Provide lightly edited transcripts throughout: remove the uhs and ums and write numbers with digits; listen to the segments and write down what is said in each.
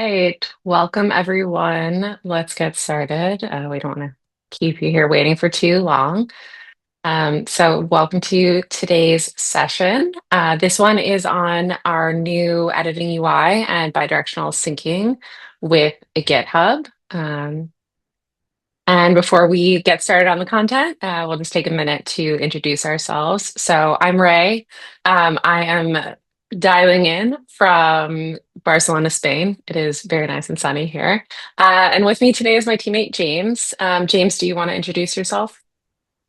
Right. Welcome, everyone. Let's get started. We don't want to keep you here waiting for too long. So welcome to today's session. This one is on our new editing UI and bidirectional syncing with GitHub. And before we get started on the content, we'll just take a minute to introduce ourselves. So I'm Ray. I am dialing in from Barcelona, Spain. It is very nice and sunny here. And with me today is my teammate, James. James, do you want to introduce yourself?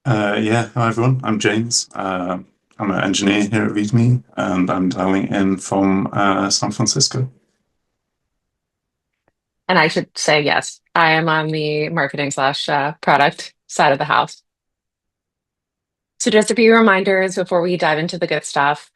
Yeah, hi everyone. I'm James. I'm an engineer here at ReadMe, and I'm dialing in from San Francisco. And I should say yes, I am on the marketing slash product side of the house. So just a few reminders before we dive into the good stuff.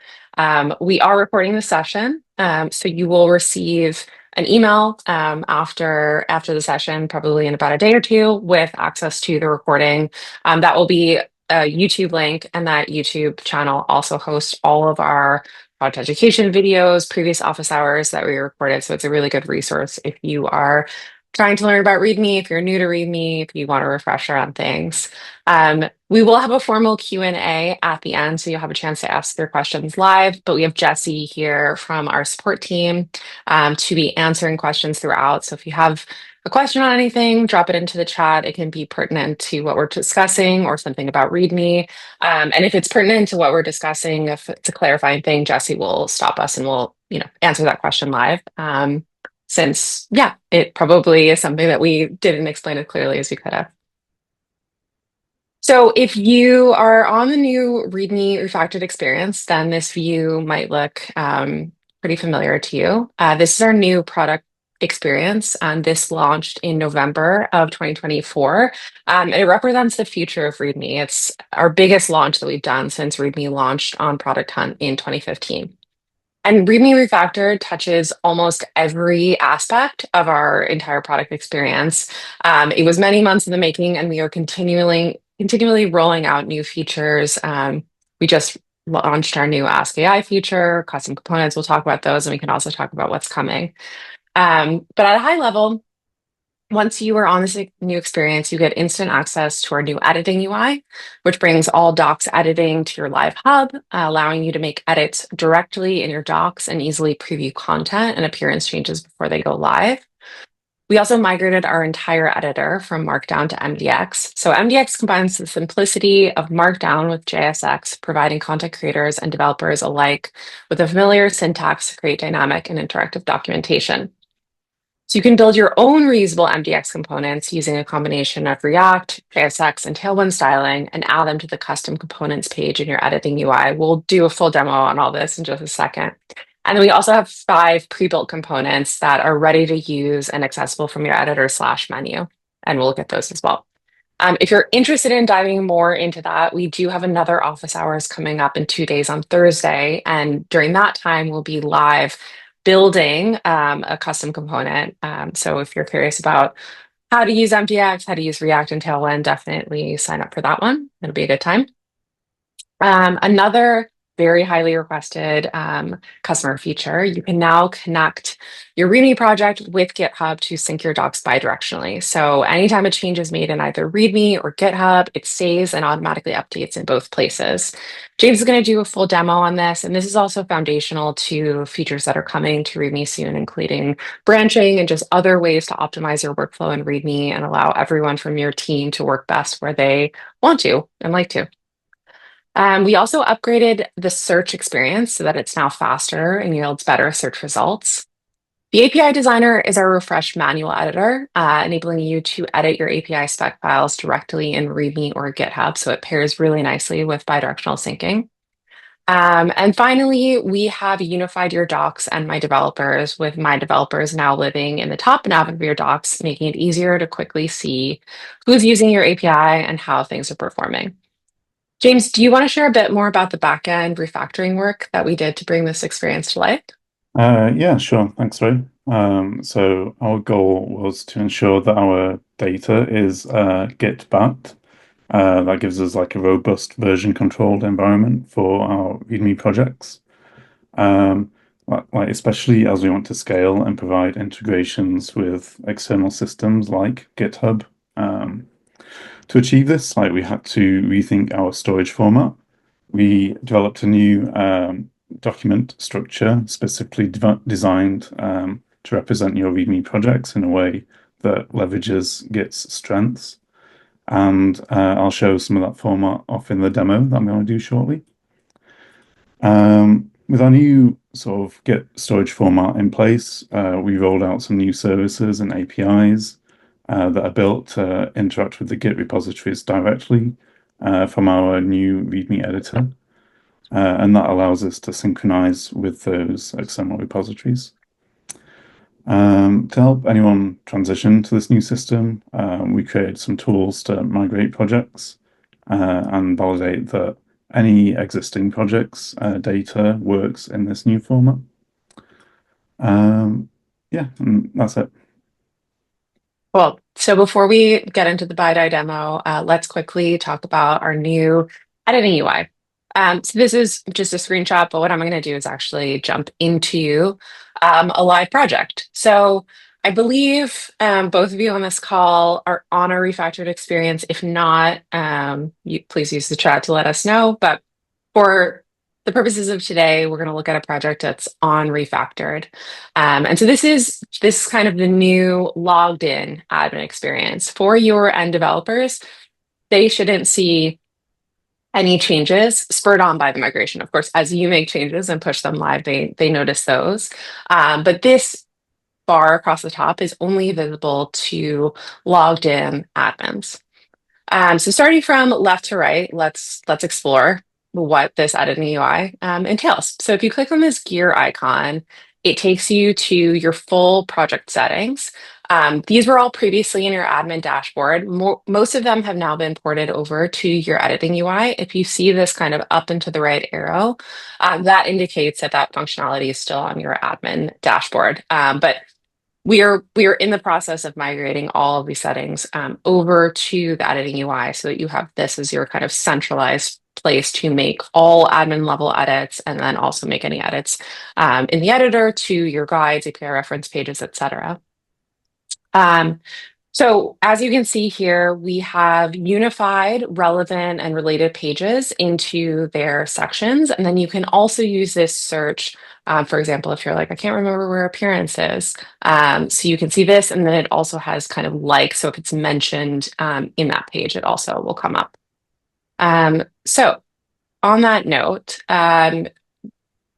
We are recording the session, so you will receive an email after the session, probably in about a day or two, with access to the recording. That will be a YouTube link, and that YouTube channel also hosts all of our product education videos, previous office hours that we recorded. So it's a really good resource if you are trying to learn about README, if you're new to README, if you want a refresher on things. We will have a formal Q&A at the end, so you'll have a chance to ask your questions live, but we have Jesse here from our support team to be answering questions throughout. So if you have a question on anything, drop it into the chat. It can be pertinent to what we're discussing or something about README. And if it's pertinent to what we're discussing, if it's a clarifying thing, Jesse will stop us and we'll, answer that question live. Since, yeah, it probably is something that we didn't explain as clearly as we could have. So if you are on the new README refactored experience, then this view might look pretty familiar to you. This is our new product experience, and this launched in November of 2024. It represents the future of README. It's our biggest launch that we've done since README launched on Product Hunt in 2015. And README Refactored touches almost every aspect of our entire product experience. It was many months in the making, and we are continually rolling out new features. We just launched our new Ask AI feature, custom components. We'll talk about those, and we can also talk about what's coming. But at a high level, once you are on this new experience, you get instant access to our new editing UI, which brings all docs editing to your live hub, allowing you to make edits directly in your docs and easily preview content and appearance changes before they go live. We also migrated our entire editor from Markdown to MDX. So MDX combines the simplicity of Markdown with JSX, providing content creators and developers alike with a familiar syntax to create dynamic and interactive documentation. So you can build your own reusable MDX components using a combination of React, JSX, and Tailwind styling and add them to the custom components page in your editing UI. We'll do a full demo on all this in just a second. And then we also have 5 pre-built components that are ready to use and accessible from your editor slash menu. And we'll look at those as well. If you're interested in diving more into that, we do have another office hours coming up in 2 days on Thursday. And during that time, we'll be live building a custom component. So if you're curious about how to use MDX, how to use React and Tailwind, definitely sign up for that one. It'll be a good time. Another very highly requested customer feature, you can now connect your README project with GitHub to sync your docs bidirectionally. So anytime a change is made in either README or GitHub, it saves and automatically updates in both places. James is going to do a full demo on this, and this is also foundational to features that are coming to README soon, including branching and just other ways to optimize your workflow in README and allow everyone from your team to work best where they want to and like to. We also upgraded the search experience so that it's now faster and yields better search results. The API Designer is our refreshed manual editor, enabling you to edit your API spec files directly in README or GitHub, so it pairs really nicely with bidirectional syncing. And finally, we have unified your docs and my developers, with my developers now living in the top nav of your docs, making it easier to quickly see who's using your API and how things are performing. James, do you want to share a bit more about the backend refactoring work that we did to bring this experience to life? Yeah, sure. Thanks, Ray. So our goal was to ensure that our data is Git backed. That gives us like a robust version controlled environment for our README projects. like especially as we want to scale and provide integrations with external systems like GitHub. Um, to achieve this, like we had to rethink our storage format. We developed a new document structure specifically designed to represent your README projects in a way that leverages Git's strengths. And I'll show some of that format off in the demo that I'm going to do shortly. With our new sort of Git storage format in place, we rolled out some new services and APIs that are built to interact with the Git repositories directly from our new README editor. And that allows us to synchronize with those external repositories. To help anyone transition to this new system, we created some tools to migrate projects and validate that any existing projects data works in this new format. Yeah, and that's it. Well, so before we get into the BiDi demo, let's quickly talk about our new editing UI. So this is just a screenshot, but what I'm going to do is actually jump into a live project. So I believe both of you on this call are on a refactored experience. If not, please use the chat to let us know. But for the purposes of today, we're going to look at a project that's on Refactored. And so this is kind of the new logged in admin experience for your end developers. They shouldn't see any changes spurred on by the migration. Of course, as you make changes and push them live, they notice those. But this bar across the top is only visible to logged in admins. So starting from left to right, let's explore what this editing UI entails. So if you click on this gear icon, it takes you to your full project settings. These were all previously in your admin dashboard. Most of them have now been ported over to your editing UI. If you see this kind of up and to the right arrow, that indicates that that functionality is still on your admin dashboard. But we are in the process of migrating all of these settings over to the editing UI so that you have this as your kind of centralized place to make all admin level edits and then also make any edits in the editor to your guides, API reference pages, etc. So as you can see here, we have unified relevant and related pages into their sections. And then you can also use this search, for example, if you're like, I can't remember where appearance is. So you can see this, and then it also has kind of like, so if it's mentioned in that page, it also will come up. So on that note,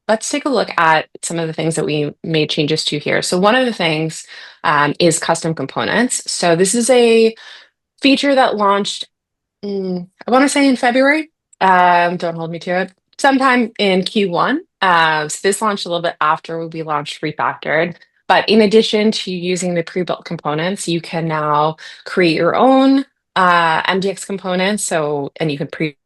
let's take a look at some of the things that we made changes to here. So one of the things is custom components. So this is a feature that launched, I want to say in February. Don't hold me to it. Sometime in Q1. So this launched a little bit after we launched Refactored. But in addition to using the pre-built components, you can now create your own MDX components. So, and you can preview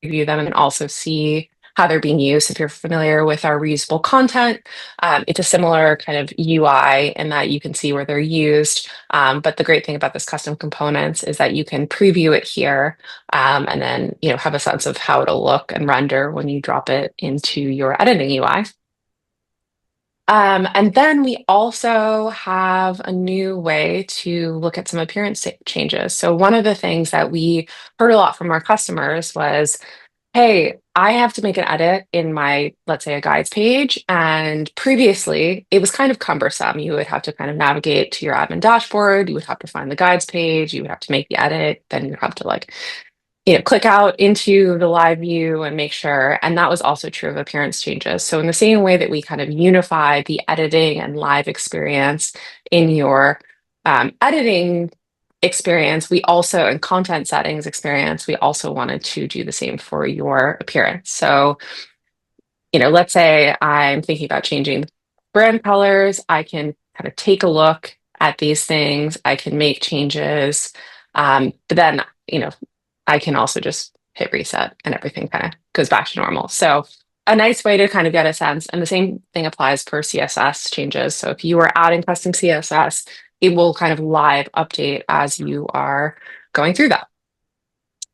them and also see how they're being used. If you're familiar with our reusable content, it's a similar kind of UI in that you can see where they're used. But the great thing about this custom components is that you can preview it here and then have a sense of how it'll look and render when you drop it into your editing UI. And then we also have a new way to look at some appearance changes. So one of the things that we heard a lot from our customers was, hey, I have to make an edit in my, let's say, a guides page. And previously, it was kind of cumbersome. You would have to kind of navigate to your admin dashboard. You would have to find the guides page. You would have to make the edit. Then you'd have to click out into the live view and make sure. And that was also true of appearance changes. So in the same way that we kind of unify the editing and live experience in your editing experience, we also, in content settings experience, we also wanted to do the same for your appearance. So, let's say I'm thinking about changing brand colors. I can kind of take a look at these things. I can make changes. But then, I can also just hit reset and everything kind of goes back to normal. So a nice way to kind of get a sense. And the same thing applies for CSS changes. So if you are adding custom CSS, it will kind of live update as you are going through that.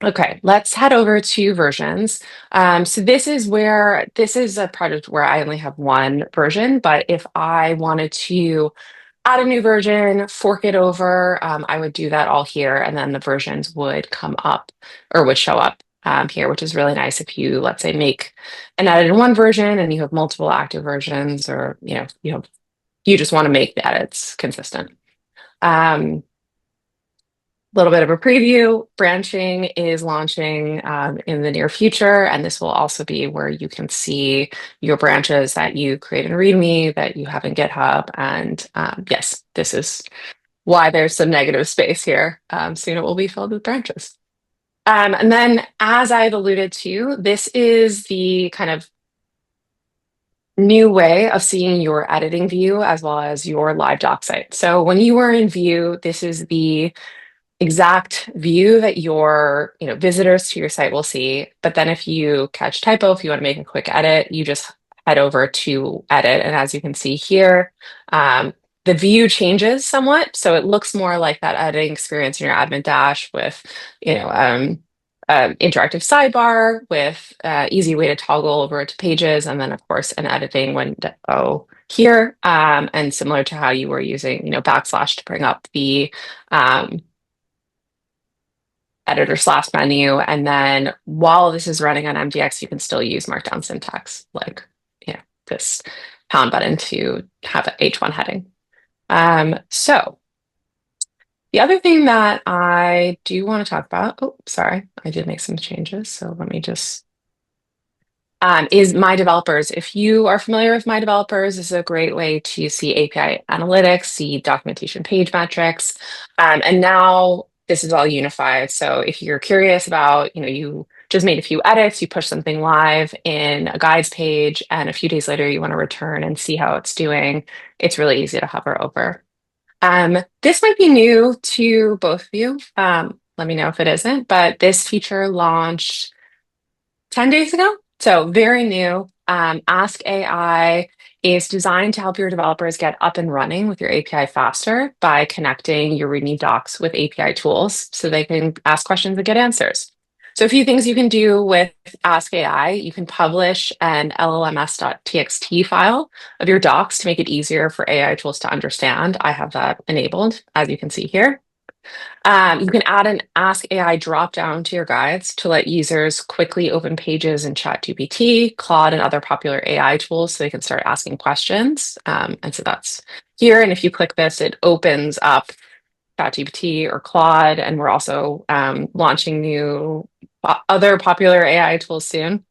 Okay, let's head over to versions. So this is a project where I only have one version, but if I wanted to add a new version, fork it over, I would do that all here, and then the versions would come up or would show up here, which is really nice if you, let's say, make an edit in one version and you have multiple active versions, or you just want to make the edits consistent. Um, little bit of a preview. Branching is launching in the near future, and this will also be where you can see your branches that you create in ReadMe that you have in GitHub. And yes, this is why there's some negative space here. Soon it will be filled with branches. And then, as I've alluded to, this is the kind of new way of seeing your editing view as well as your live doc site. So when you are in view, this is the exact view that your visitors to your site will see. But then if you catch typo, if you want to make a quick edit, you just head over to edit. And as you can see here, the view changes somewhat. So it looks more like that editing experience in your admin dash with you know um, interactive sidebar with easy way to toggle over to pages, and then of course an editing window here, and similar to how you were using backslash to bring up the um, editor slash menu. And then while this is running on MDX, you can still use Markdown syntax, like this pound button to have an H1 heading. So the other thing that I do want to talk about, oh, sorry, I did make some changes. So let me just is My Developers. If you are familiar with My Developers, this is a great way to see API analytics, see documentation page metrics, and now this is all unified. So if you're curious about, you just made a few edits, you push something live in a guides page, and a few days later you want to return and see how it's doing, it's really easy to hover over. This might be new to both of you. Let me know if it isn't, but this feature launched 10 days ago. So very new. Ask AI is designed to help your developers get up and running with your API faster by connecting your README docs with API tools so they can ask questions and get answers. So a few things you can do with Ask AI, you can publish an LLMS.txt file of your docs to make it easier for AI tools to understand. I have that enabled, as you can see here. You can add an Ask AI dropdown to your guides to let users quickly open pages in ChatGPT, Claude, and other popular AI tools so they can start asking questions. And so that's here. And if you click this, it opens up ChatGPT or Claude. And we're also launching new other popular AI tools soon.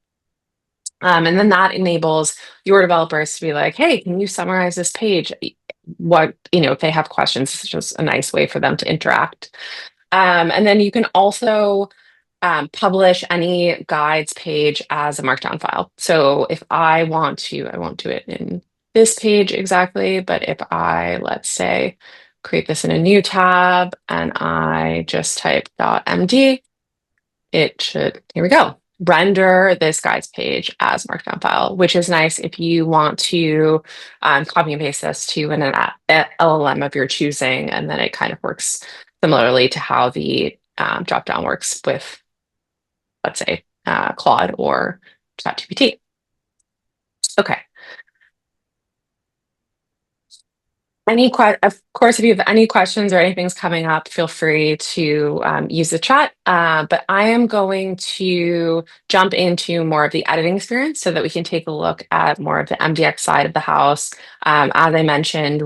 And then that enables your developers to be like, hey, can you summarize this page? If they have questions, it's just a nice way for them to interact. And then you can also publish any guides page as a Markdown file. So if I want to, I won't do it in this page exactly, but if I, let's say, create this in a new tab and I just type .md, it should, here we go, render this guides page as a Markdown file, which is nice if you want to copy and paste this to an LLM of your choosing, and then it kind of works similarly to how the dropdown works with, let's say, Claude or ChatGPT. Okay. Of course, if you have any questions or anything's coming up, feel free to use the chat. But I am going to jump into more of the editing experience so that we can take a look at more of the MDX side of the house. As I mentioned,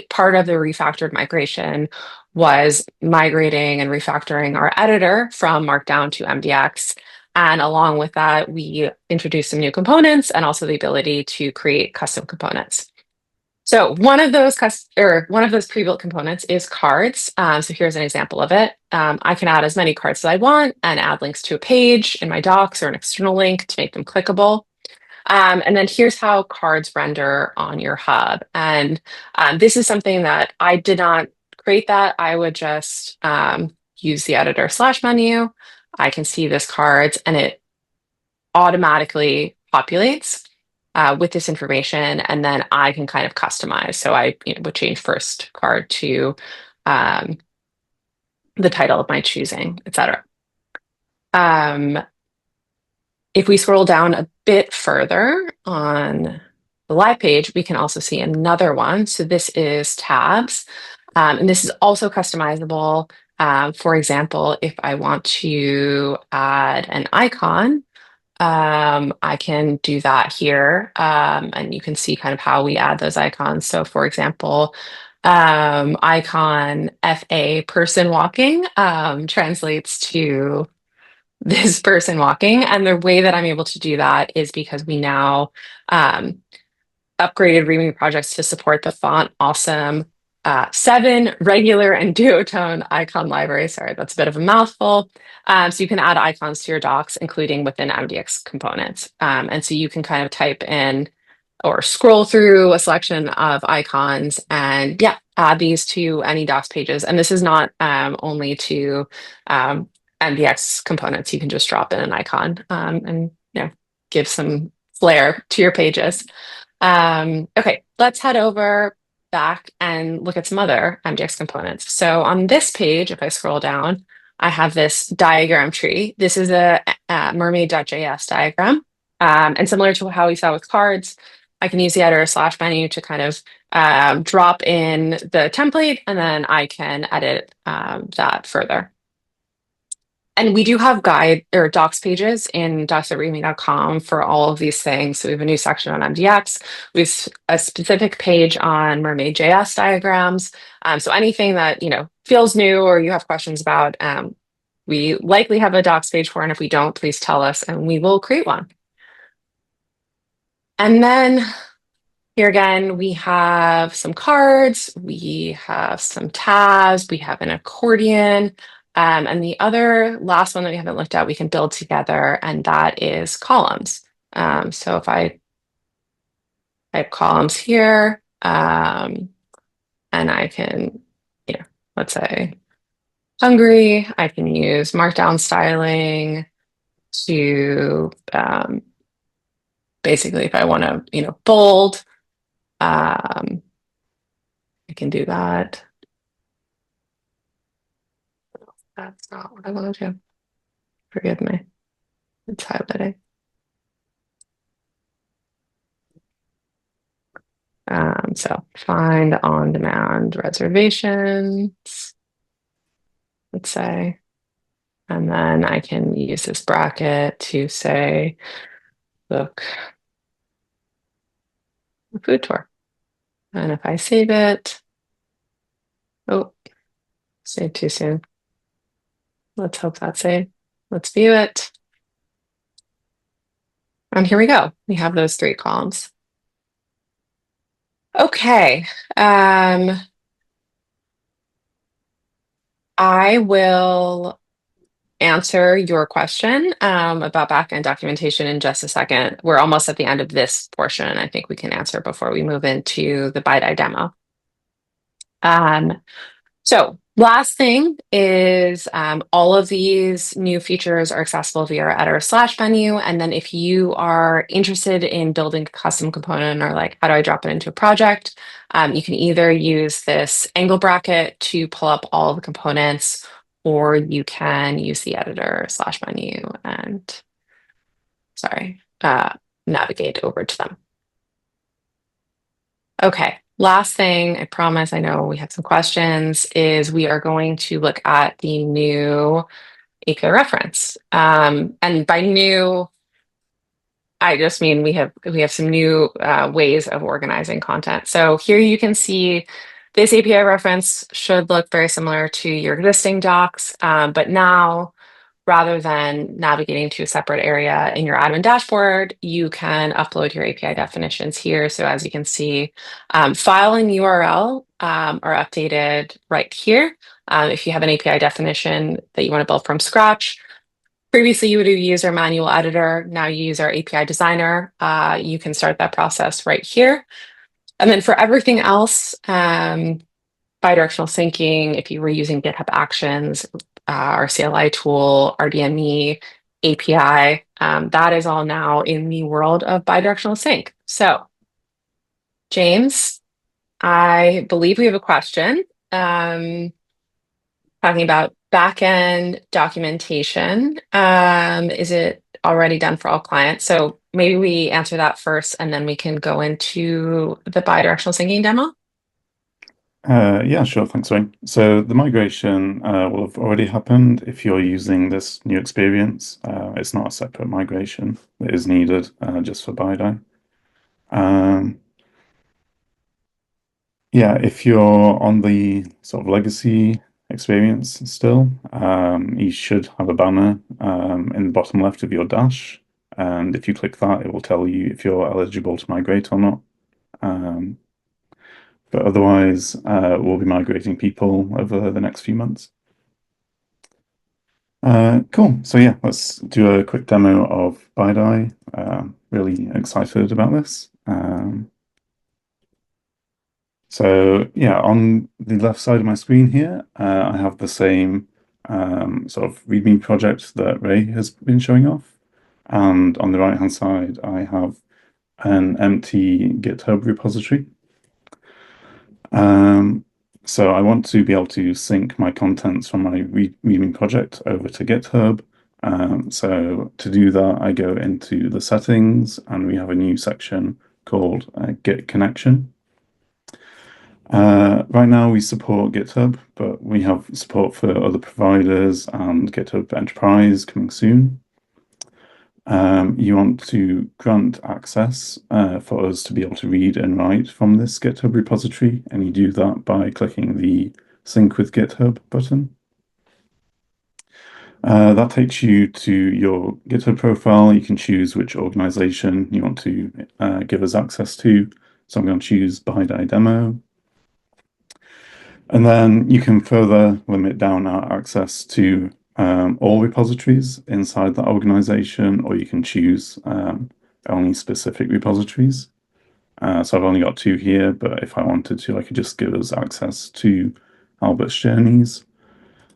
part of the refactored migration was migrating and refactoring our editor from Markdown to MDX. And along with that, we introduced some new components and also the ability to create custom components. So one of those pre-built components is cards. So here's an example of it. I can add as many cards as I want and add links to a page in my docs or an external link to make them clickable. And then here's how cards render on your hub. And this is something that I did not create that. I would just use the editor slash menu. I can see this cards and it automatically populates with this information, and then I can kind of customize. So I would change first card to the title of my choosing, etc. Um, if we scroll down a bit further on the live page, we can also see another one. So this is tabs, and this is also customizable. For example, if I want to add an icon, I can do that here, and you can see kind of how we add those icons. So for example, icon FA person walking translates to this person walking. And the way that I'm able to do that is because we now um, upgraded ReadMe projects to support the font awesome 7 regular and duotone icon library. Sorry, that's a bit of a mouthful. So you can add icons to your docs, including within MDX components. And so you can kind of type in or scroll through a selection of icons and yeah, add these to any docs pages. And this is not only to MDX components. You can just drop in an icon and give some flair to your pages. Okay, let's head over back and look at some other MDX components. So on this page, if I scroll down, I have this diagram tree. This is a mermaid.js diagram. And similar to how we saw with cards, I can use the editor slash menu to kind of drop in the template, and then I can edit that further. And we do have guide or docs pages in docs.readme.com for all of these things. So we have a new section on MDX. We have a specific page on mermaid.js diagrams. So anything that feels new or you have questions about, we likely have a docs page for. And if we don't, please tell us, and we will create one. And then here again, we have some cards, we have some tabs, we have an accordion, and the other last one that we haven't looked at, we can build together, and that is columns. So if I type columns here, and I can, let's say hungry, I can use Markdown styling to basically, if I want to, bold, I can do that. That's not what I want to do. Forgive me. It's highlighting. So find on-demand reservations, let's say, and then I can use this bracket to say, book a food tour. And if I save it, oh, saved too soon. Let's hope that's saved. Let's view it. And here we go. We have those 3 columns. Okay. I will answer your question about backend documentation in just a second. We're almost at the end of this portion. I think we can answer before we move into the Bi-Di demo. So last thing is all of these new features are accessible via our editor slash menu. And then if you are interested in building a custom component or like, how do I drop it into a project? You can either use this angle bracket to pull up all of the components, or you can use the editor slash menu and, navigate over to them. Okay, last thing, I promise, I know we have some questions, is we are going to look at the new API reference. And by new, I just mean we have some new ways of organizing content. So here you can see this API reference should look very similar to your existing docs, but now rather than navigating to a separate area in your admin dashboard, you can upload your API definitions here. So as you can see, file and URL are updated right here. If you have an API definition that you want to build from scratch, previously you would have used our manual editor. Now you use our API designer. You can start that process right here. And then for everything else, bi-directional syncing, if you were using GitHub Actions, our CLI tool, RDME, API, that is all now in the world of bi-directional sync. So, James, I believe we have a question. How talking about backend documentation. Is it already done for all clients? So maybe we answer that first, and then we can go into the bi-directional syncing demo. Yeah, sure. Thanks, Wayne. So the migration will have already happened if you're using this new experience. It's not a separate migration that is needed just for Bi-Di. Um, yeah, if you're on the sort of legacy experience still, you should have a banner in the bottom left of your dash. And if you click that, it will tell you if you're eligible to migrate or not. Um, but otherwise, we'll be migrating people over the next few months. Cool. So yeah, let's do a quick demo of Bi-Di. Really excited about this. So yeah, on the left side of my screen here, I have the same sort of ReadMe project that Ray has been showing off. And on the right-hand side, I have an empty GitHub repository. So I want to be able to sync my contents from my ReadMe project over to GitHub. So to do that, I go into the settings and we have a new section called Git Connection. Right now we support GitHub, but we have support for other providers and GitHub Enterprise coming soon. You want to grant access for us to be able to read and write from this GitHub repository, and you do that by clicking the Sync with GitHub button. That takes you to your GitHub profile. You can choose which organization you want to give us access to. So I'm going to choose Bi-Di Demo. And then you can further limit down our access to all repositories inside that organization, or you can choose only specific repositories. So I've only got two here, but if I wanted to, I could just give us access to Albert's journeys.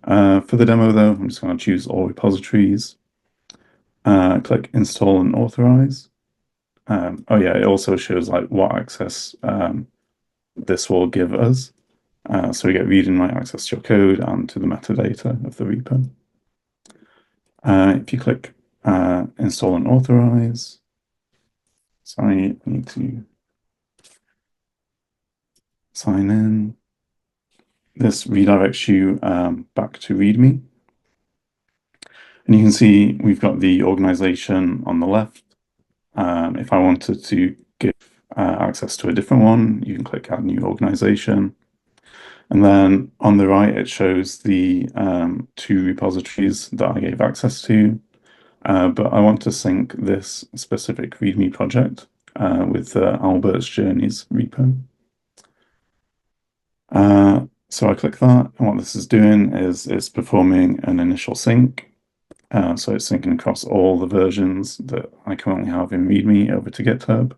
For the demo, though, I'm just going to choose all repositories. Click install and authorize. Oh yeah, it also shows like what access this will give us. So we get read and write access to your code and to the metadata of the repo. If you click install and authorize, sorry, I need to sign in. This redirects you back to README. And you can see we've got the organization on the left. If I wanted to give access to a different one, you can click add new organization. And then on the right, it shows the two repositories that I gave access to. But I want to sync this specific README project with Albert's Journeys repo. So I click that, and what this is doing is it's performing an initial sync. So it's syncing across all the versions that I currently have in README over to GitHub.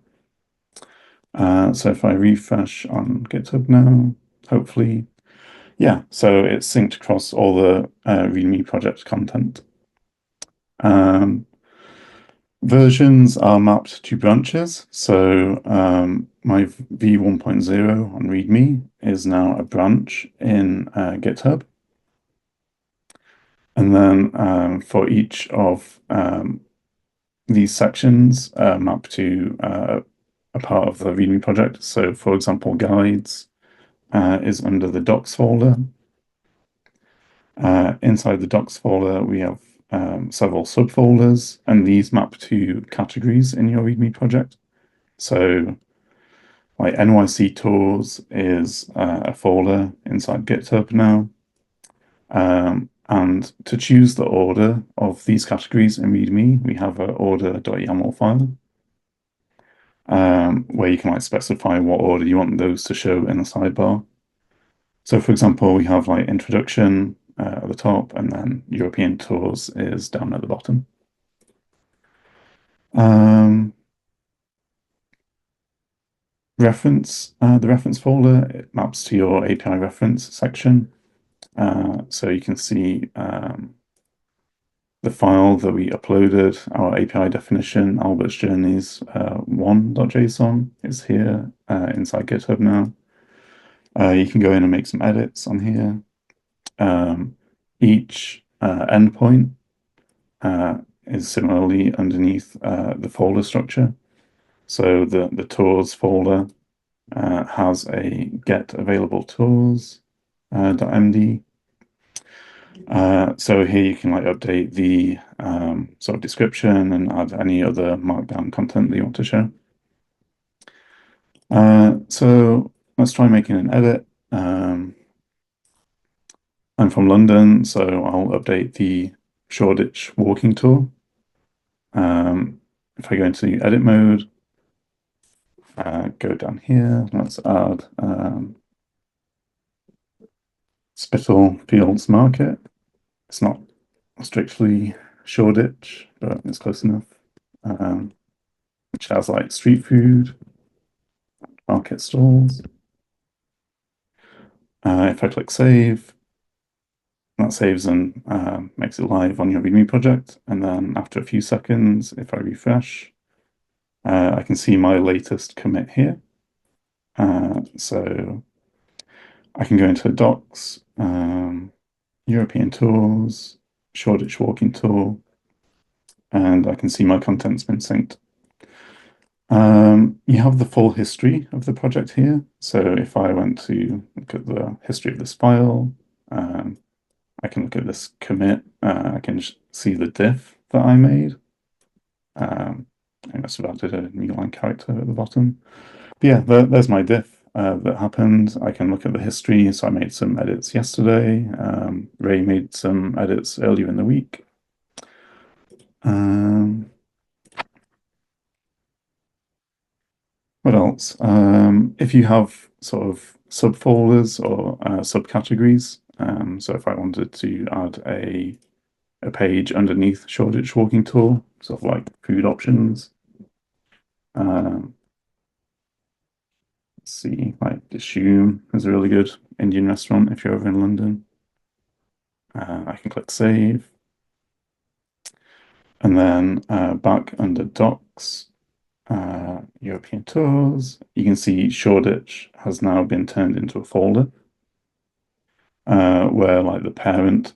So if I refresh on GitHub now, hopefully, yeah, so it's synced across all the README project content. Versions are mapped to branches. So my v1.0 on README is now a branch in GitHub. And then for each of these sections map to a part of the README project. So for example, guides is under the docs folder. Inside the docs folder, we have several subfolders, and these map to categories in your README project. So like NYC tours is a folder inside GitHub now. And to choose the order of these categories in README, we have an order.yaml file where you can like specify what order you want those to show in the sidebar. So for example, we have like introduction at the top, and then European tours is down at the bottom. Reference, the reference folder, it maps to your API reference section. So you can see the file that we uploaded, our API definition, Albert's Journeys 1.json is here inside GitHub now. You can go in and make some edits on here. each endpoint is similarly underneath the folder structure. So the tools folder has a get available tools .md. So here you can like update the sort of description and add any other Markdown content that you want to show. So let's try making an edit. I'm from London, so I'll update the Shoreditch walking tour. If I go into edit mode, go down here, let's add Spitalfields Market. It's not strictly Shoreditch, but it's close enough. Which has like street food, market stalls. If I click save, that saves and makes it live on your ReadMe project. And then after a few seconds, if I refresh, I can see my latest commit here. So I can go into docs, European tours, Shoreditch walking tour, and I can see my content's been synced. You have the full history of the project here. So if I went to look at the history of this file, I can look at this commit. I can see the diff that I made. I must have added a new line character at the bottom. But yeah, there's my diff that happened. I can look at the history. So I made some edits yesterday. Ray made some edits earlier in the week. What else? If you have sort of subfolders or subcategories, so if I wanted to add a page underneath Shoreditch Walking Tour, sort of like food options. Let's see, like Dishoom is a really good Indian restaurant if you're over in London. I can click save. And then back under docs, European tours, you can see Shoreditch has now been turned into a folder where like the parent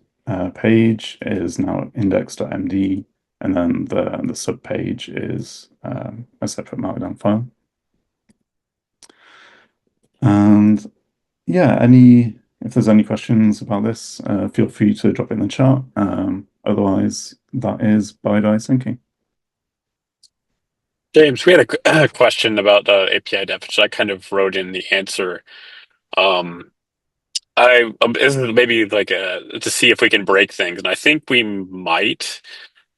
page is now index.md and then the sub page is a separate Markdown file. And yeah, if there's any questions about this, feel free to drop it in the chat. Otherwise, that is Bi-Di syncing. James, we had a question about the API definition. I kind of wrote in the answer. This is maybe like to see if we can break things, and I think we might.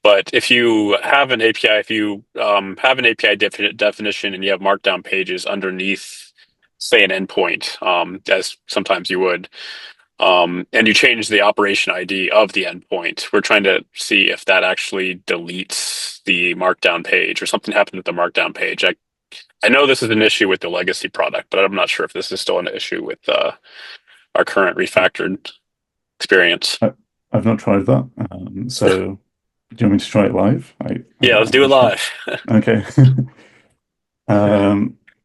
But if you have an API, if you have an API definition and you have Markdown pages underneath, say, an endpoint, as sometimes you would, and you change the operation ID of the endpoint, we're trying to see if that actually deletes the Markdown page or something happened with the Markdown page. I know this is an issue with the legacy product, but I'm not sure if this is still an issue with our current refactored experience. I've not tried that. So do you want me to try it live? Yeah, let's do it live. Okay.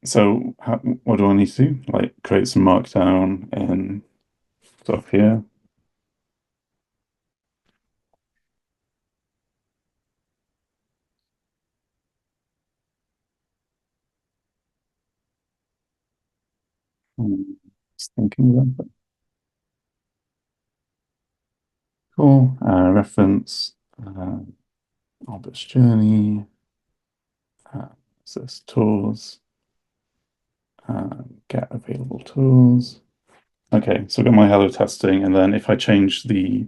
So what do I need to do? Like create some Markdown and stuff here. Just thinking about it. Cool. Reference Albert's journey. Access tools. Get available tools. Okay, so I've got my hello testing, and then if I change the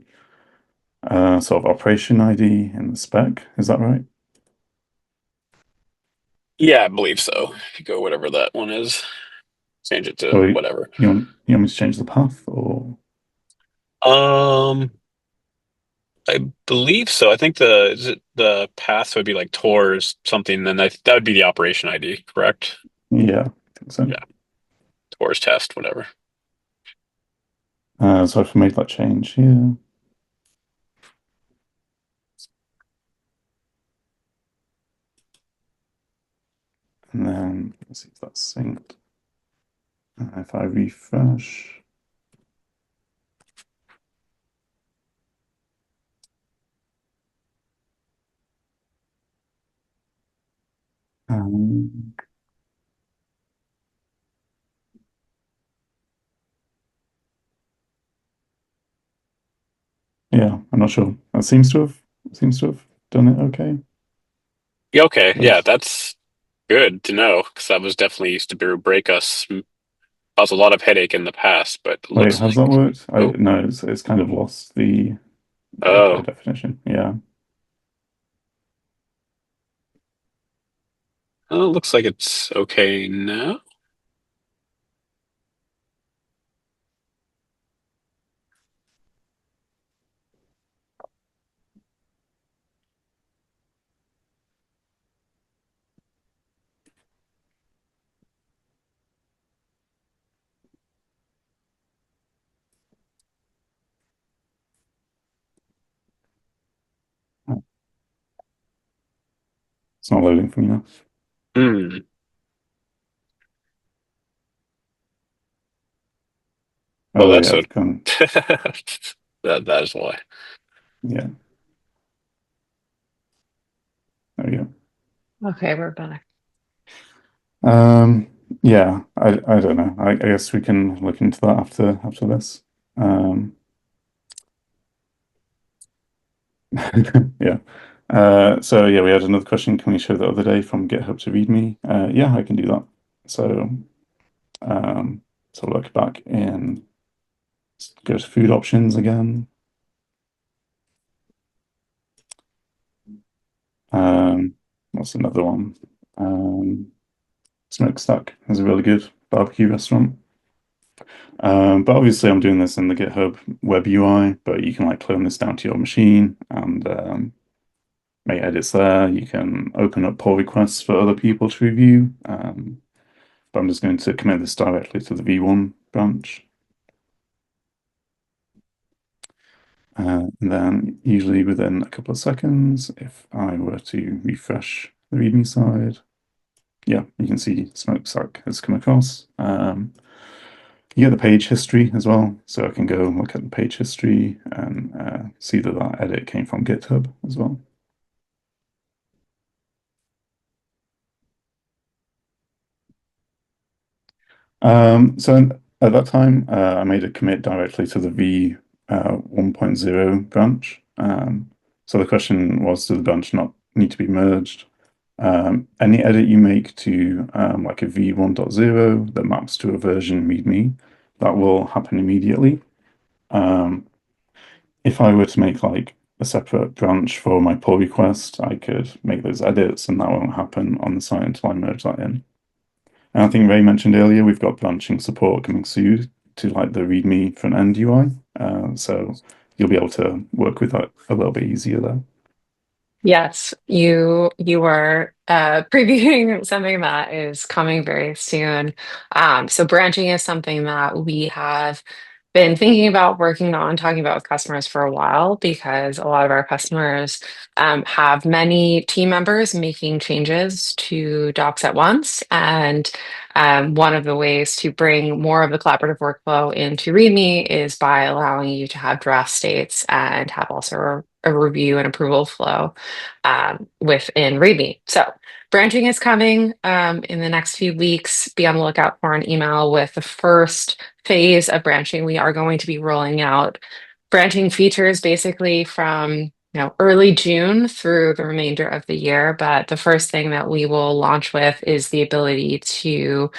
sort of operation ID in the spec, is that right? Yeah, I believe so. If you go whatever that one is, change it to Or whatever. you want me to change the path or Um, I believe so. I think the path would be like tours something, then that would be the operation ID, correct? yeah, I think so. Yeah, tours test, whatever. So I've made that change here. And then let's see if that's synced. If I refresh. Um, yeah, I'm not sure. That seems to have done it okay. Yeah, okay, yeah, Looks. that's good to know because that was definitely used to break us, cause a lot of headache in the past. But it Wait, looks has that like, worked? I oh, no, it's kind of lost the API oh, definition. Yeah. oh, it looks like it's okay now. It's not loading for me now. Hmm. Oh, Well, there you that's a have gone. that is why. Yeah, there we go. Okay, we're back. Um, yeah, I don't know. I guess we can look into that after this. Um, yeah. So yeah, we had another question. Can we show the other day from GitHub to ReadMe? Yeah, I can do that. So um, so look back in, go to food options again. What's another one? Um, Smokestack is a really good barbecue restaurant. But obviously I'm doing this in the GitHub web UI, but you can like clone this down to your machine and make edits there. You can open up pull requests for other people to review. But I'm just going to commit this directly to the V1 branch. And then usually within a couple of seconds, if I were to refresh the README side, yeah, you can see Smokestack has come across. You get the page history as well, so I can go look at the page history and see that that edit came from GitHub as well. So at that time, I made a commit directly to the V 1.0 branch. So the question was, does the branch not need to be merged? Any edit you make to like a V 1.0 that maps to a version README, that will happen immediately. Um, if I were to make like a separate branch for my pull request, I could make those edits and that won't happen on the site until I merge that in. And I think Ray mentioned earlier, we've got branching support coming soon to like the README front end UI. So you'll be able to work with that a little bit easier there. Yes, you are previewing something that is coming very soon. So branching is something that we have been thinking about working on, talking about with customers for a while because a lot of our customers have many team members making changes to docs at once. And one of the ways to bring more of the collaborative workflow into README is by allowing you to have draft states and have also a review and approval flow within README. So branching is coming in the next few weeks. Be on the lookout for an email with the first phase of branching. We are going to be rolling out branching features basically from early June through the remainder of the year. But the first thing that we will launch with is the ability to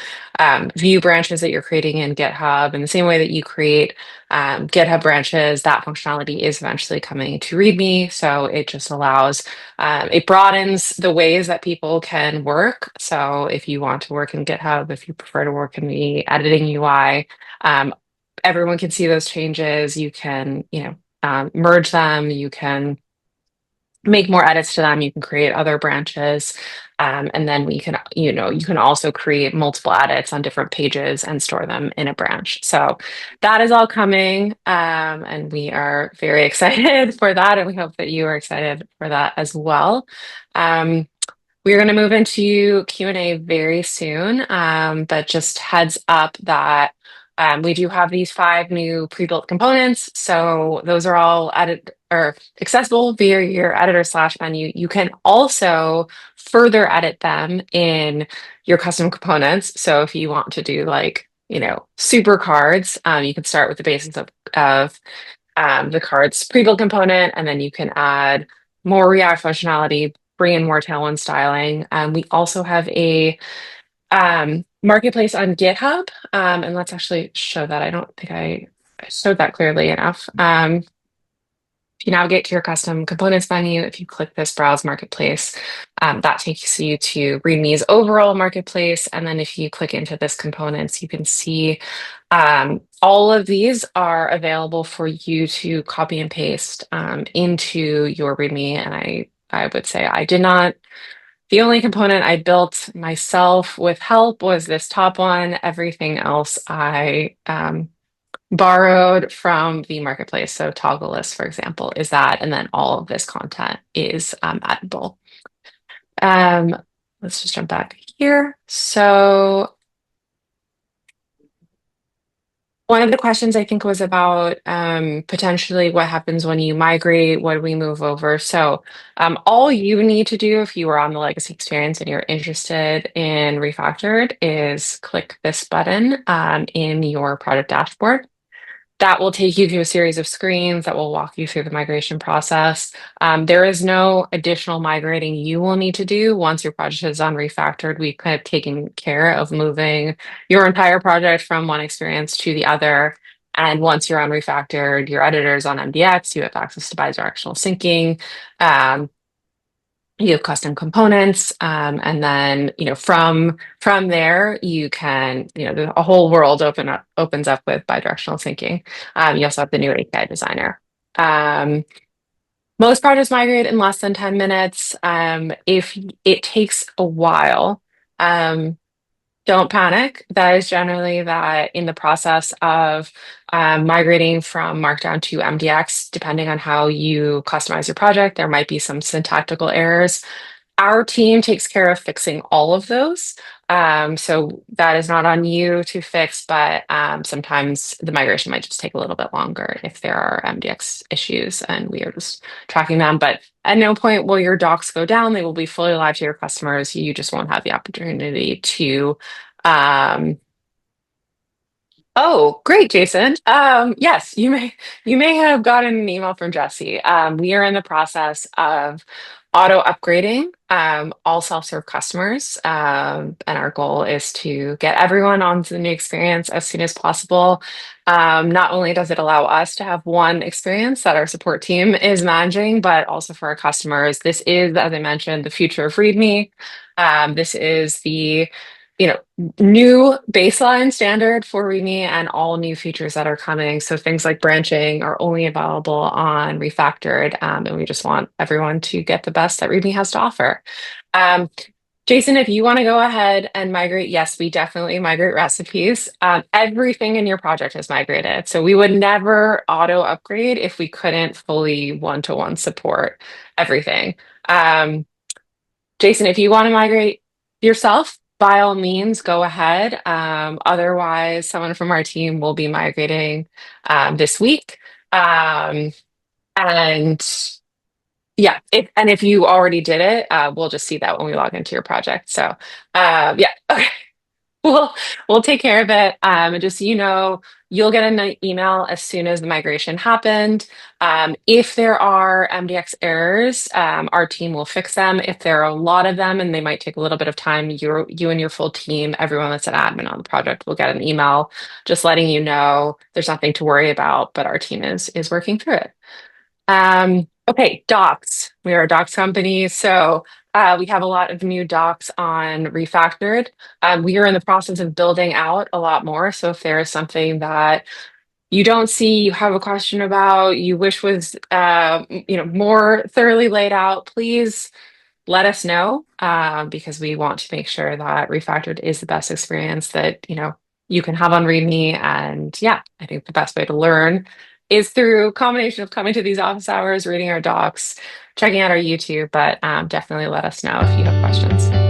view branches that you're creating in GitHub in the same way that you create GitHub branches. That functionality is eventually coming to README. So it just allows, it broadens the ways that people can work. So if you want to work in GitHub, if you prefer to work in the editing UI, everyone can see those changes. You can, merge them. You can make more edits to them. You can create other branches. And then we can, you can also create multiple edits on different pages and store them in a branch. So that is all coming. And we are very excited for that. And we hope that you are excited for that as well. Um, we're going to move into Q&A very soon, but just heads up that we do have these 5 new pre-built components. So those are all or accessible via your editor slash menu. You can also further edit them in your custom components. So if you want to do like, super cards, you can start with the basics of the cards pre-built component, and then you can add more React functionality, bring in more Tailwind styling. We also have a marketplace on GitHub, and let's actually show that. I don't think I showed that clearly enough. If you navigate to your custom components menu, if you click this browse marketplace, that takes you to ReadMe's overall marketplace. And then if you click into this components, you can see all of these are available for you to copy and paste into your ReadMe. And I would say I did not. The only component I built myself with help was this top one. Everything else I borrowed from the marketplace. So toggle list, for example, is that, and then all of this content is editable. Let's just jump back here. So one of the questions I think was about potentially what happens when you migrate, what do we move over? So all you need to do if you are on the legacy experience and you're interested in Refactored is click this button in your product dashboard. That will take you to a series of screens that will walk you through the migration process. There is no additional migrating you will need to do once your project is on Refactored. We've kind of taken care of moving your entire project from one experience to the other. And once you're on Refactored, your editor's on MDX, you have access to bi-directional syncing. You have custom components, and then from there you can a whole world opens up with bidirectional syncing. You also have the new API designer. Most projects migrate in less than 10 minutes. If it takes a while, don't panic. That is generally that in the process of migrating from Markdown to MDX, depending on how you customize your project, there might be some syntactical errors. Our team takes care of fixing all of those. So that is not on you to fix, but sometimes the migration might just take a little bit longer if there are MDX issues and we are just tracking them. But at no point will your docs go down. They will be fully live to your customers. You just won't have the opportunity to um, oh, great, Jason. Yes, you may have gotten an email from Jesse. We are in the process of auto upgrading all self-serve customers, and our goal is to get everyone onto the new experience as soon as possible. Not only does it allow us to have one experience that our support team is managing, but also for our customers. This is, as I mentioned, the future of README. This is the new baseline standard for README and all new features that are coming. So things like branching are only available on Refactored, and we just want everyone to get the best that README has to offer. Jason, if you want to go ahead and migrate, yes, we definitely migrate recipes. Everything in your project is migrated. So we would never auto upgrade if we couldn't fully one-to-one support everything. Jason, if you want to migrate yourself, by all means, go ahead. Otherwise, someone from our team will be migrating this week. And yeah, if you already did it, we'll just see that when we log into your project. So yeah, okay. We'll we'll take care of it. And just so you know, you'll get an email as soon as the migration happened. If there are MDX errors, our team will fix them. If there are a lot of them and they might take a little bit of time, you and your full team, everyone that's an admin on the project will get an email just letting you know there's nothing to worry about, but our team is working through it. Okay, docs. We are a docs company, so we have a lot of new docs on Refactored. We are in the process of building out a lot more. So if there is something that you don't see, you have a question about, you wish was more thoroughly laid out, please let us know because we want to make sure that Refactored is the best experience that you can have on README. And yeah, I think the best way to learn is through a combination of coming to these office hours, reading our docs, checking out our YouTube, but definitely let us know if you have questions.